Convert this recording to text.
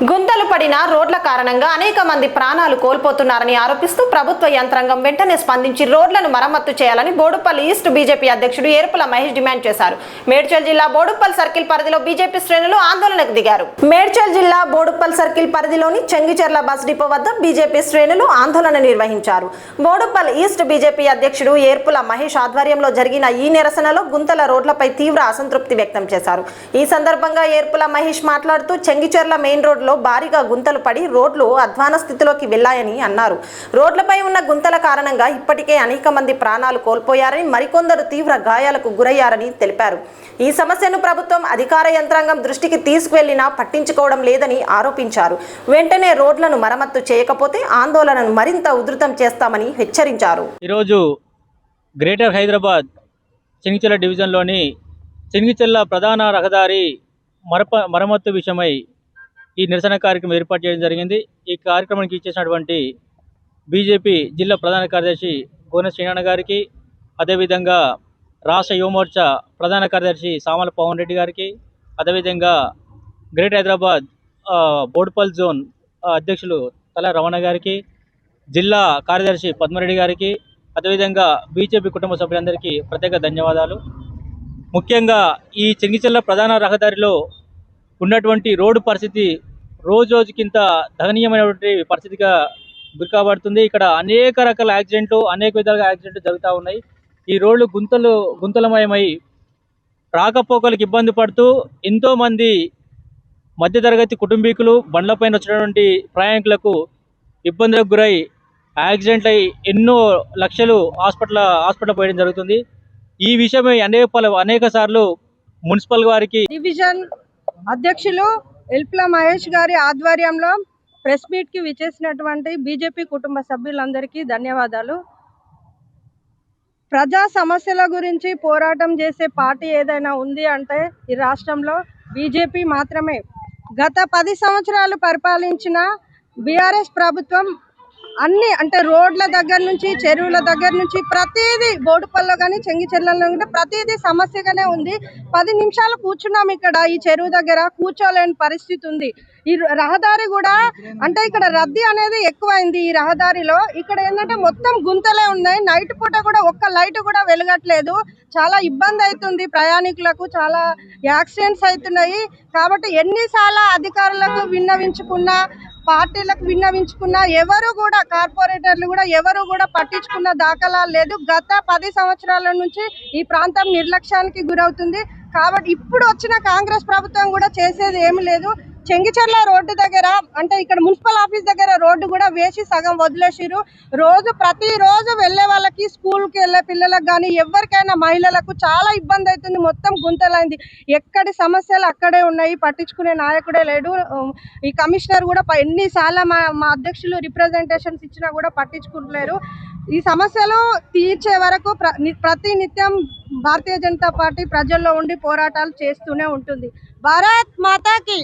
గుంతలు పడిన రోడ్ల కారణంగా అనేక మంది ప్రాణాలు కోల్పోతున్నారని ఆరోపిస్తూ ప్రభుత్వ యంత్రాంగం వెంటనే స్పందించి రోడ్లను మరమ్మతు చేయాలని బోడుప్పల్ ఈస్ట్ బీజేపీ అధ్యక్షుడు ఏర్పుల మహేష్ డిమాండ్ చేశారు. మేడ్చల్ జిల్లా బోడుప్పల్ సర్కిల్ పరిధిలో బీజేపీ శ్రేణులు ఆందోళనకు దిగారు. మేడ్చల్ జిల్లా బోడుప్పల్ సర్కిల్ పరిధిలోని చెంగిచెర్ల బస్ డిపో వద్ద బీజేపీ శ్రేణులు ఆందోళన నిర్వహించారు. బోడుప్పల్ ఈస్ట్ బీజేపీ అధ్యక్షుడు ఏర్పుల మహేష్ ఆధ్వర్యంలో జరిగిన ఈ నిరసనలో గుంతల రోడ్లపై తీవ్ర అసంతృప్తి వ్యక్తం చేశారు. ఈ సందర్భంగా ఏర్పుల మహేష్ మాట్లాడుతూ చెంగిచెర్ల మెయిన్ రోడ్ భారీగా గుంతలు పడి రోడ్లు అధ్వాన స్థితిలోకి వెళ్లాయని అన్నారు. రోడ్లపై ఉన్న గుంతల కారణంగా ఇప్పటికే అనేక మంది ప్రాణాలు కోల్పోయారని, మరికొందరు తీవ్ర గాయాలకు గురయ్యారని తెలిపారు. ఈ సమస్యను ప్రభుత్వం అధికార యంత్రాంగం దృష్టికి తీసుకువెళ్లినా పట్టించుకోవడం లేదని ఆరోపించారు. వెంటనే రోడ్లను మరమ్మతు చేయకపోతే ఆందోళనను మరింత ఉధృతం చేస్తామని హెచ్చరించారు. ఈరోజు గ్రేటర్ హైదరాబాద్ చెంగిచెర్ల డివిజన్లోని చెంగిచెర్ల ప్రధాన రహదారి మరమ్మతు విషయమై ఈ నిరసన కార్యక్రమం ఏర్పాటు చేయడం జరిగింది. ఈ కార్యక్రమానికి ఇచ్చేసినటువంటి బీజేపీ జిల్లా ప్రధాన కార్యదర్శి గోనె శ్రీనారాయణ గారికి, అదేవిధంగా రాష్ట్ర యువమోర్చా ప్రధాన కార్యదర్శి సామల పవన్ రెడ్డి గారికి, అదేవిధంగా గ్రేటర్ హైదరాబాద్ బోడుప్పల్ జోన్ అధ్యక్షులు తల రమణ గారికి, జిల్లా కార్యదర్శి పద్మారెడ్డి గారికి, అదేవిధంగా బీజేపీ కుటుంబ సభ్యులందరికీ ప్రత్యేక ధన్యవాదాలు. ముఖ్యంగా ఈ చెంగిచెర్ల ప్రధాన రహదారిలో ఉన్నటువంటి రోడ్డు పరిస్థితి రోజుకింత దయనీయమైనటువంటి పరిస్థితిగా గురికాబడుతుంది. ఇక్కడ అనేక రకాల యాక్సిడెంట్లు, అనేక విధాలుగా యాక్సిడెంట్లు జరుగుతూ ఉన్నాయి. ఈ రోడ్లు గుంతలమయమై రాకపోకలకు ఇబ్బంది పడుతూ ఎంతోమంది మధ్యతరగతి కుటుంబీకులు బండ్లపైన వచ్చినటువంటి ప్రయాణికులకు ఇబ్బందులకు గురై యాక్సిడెంట్లు అయి ఎన్నో లక్షలు హాస్పిటల్ పోయడం జరుగుతుంది. ఈ విషయమై అనేక సార్లు మున్సిపల్ వారికి డివిజన్ అధ్యక్షులు ఏర్పుల మహేష్ గారి ఆధ్వర్యంలో ప్రెస్ మీట్ కి విచ్చేసినటువంటి బీజేపీ కుటుంబ సభ్యులందరికీ ధన్యవాదాలు. ప్రజా సమస్యల గురించి పోరాటం చేసే పార్టీ ఏదైనా ఉంది అంటే ఈ రాష్ట్రంలో బీజేపీ మాత్రమే. గత 10 సంవత్సరాలు పరిపాలించిన బీఆర్ఎస్ ప్రభుత్వం అన్ని అంటే రోడ్ల దగ్గర నుంచి, చెరువుల దగ్గర నుంచి ప్రతిదీ బోడుప్పల్లో కానీ చెంగిచెర్లలో కానీ ప్రతిదీ సమస్యగానే ఉంది. 10 నిమిషాలు కూర్చున్నాం ఇక్కడ ఈ చెరువు దగ్గర, కూర్చోలేని పరిస్థితి ఉంది. ఈ రహదారి కూడా అంటే ఇక్కడ రద్దీ అనేది ఎక్కువైంది. ఈ రహదారిలో ఇక్కడ ఏంటంటే మొత్తం గుంతలే ఉన్నాయి. నైట్ పూట కూడా ఒక్క లైట్ కూడా వెలగట్లేదు. చాలా ఇబ్బంది అవుతుంది ప్రయాణికులకు, చాలా యాక్సిడెంట్స్ అవుతున్నాయి. కాబట్టి ఎన్నిసార్లు అధికారులకు విన్నవించుకున్నా, పార్టీలకు విన్నవించుకున్నా ఎవరు కూడా, కార్పొరేటర్లు కూడా ఎవరు కూడా పట్టించుకున్న దాఖలాలు లేదు. గత 10 సంవత్సరాల నుంచి ఈ ప్రాంతం నిర్లక్ష్యానికి గురవుతుంది. కాబట్టి ఇప్పుడు వచ్చిన కాంగ్రెస్ ప్రభుత్వం కూడా చేసేది ఏమి లేదు. చెంగిచెర్ల రోడ్డు దగ్గర అంటే ఇక్కడ మున్సిపల్ ఆఫీస్ దగ్గర రోడ్డు కూడా వేసి సగం వదిలేసిరు. ప్రతిరోజు వెళ్ళే వాళ్ళకి, స్కూల్కి వెళ్ళే పిల్లలకు కానీ ఎవరికైనా మహిళలకు చాలా ఇబ్బంది అవుతుంది. మొత్తం గుంతలైంది. ఎక్కడి సమస్యలు అక్కడే ఉన్నాయి, పట్టించుకునే నాయకుడే లేడు. ఈ కమిషనర్ కూడా ఎన్నిసార్లు మా అధ్యక్షులు రిప్రజెంటేషన్స్ ఇచ్చినా కూడా పట్టించుకుంటలేరు. ఈ సమస్యలు తీర్చే వరకు ప్రతి నిత్యం భారతీయ జనతా పార్టీ ప్రజల్లో ఉండి పోరాటాలు చేస్తూనే ఉంటుంది. భారత్ మాతాకి.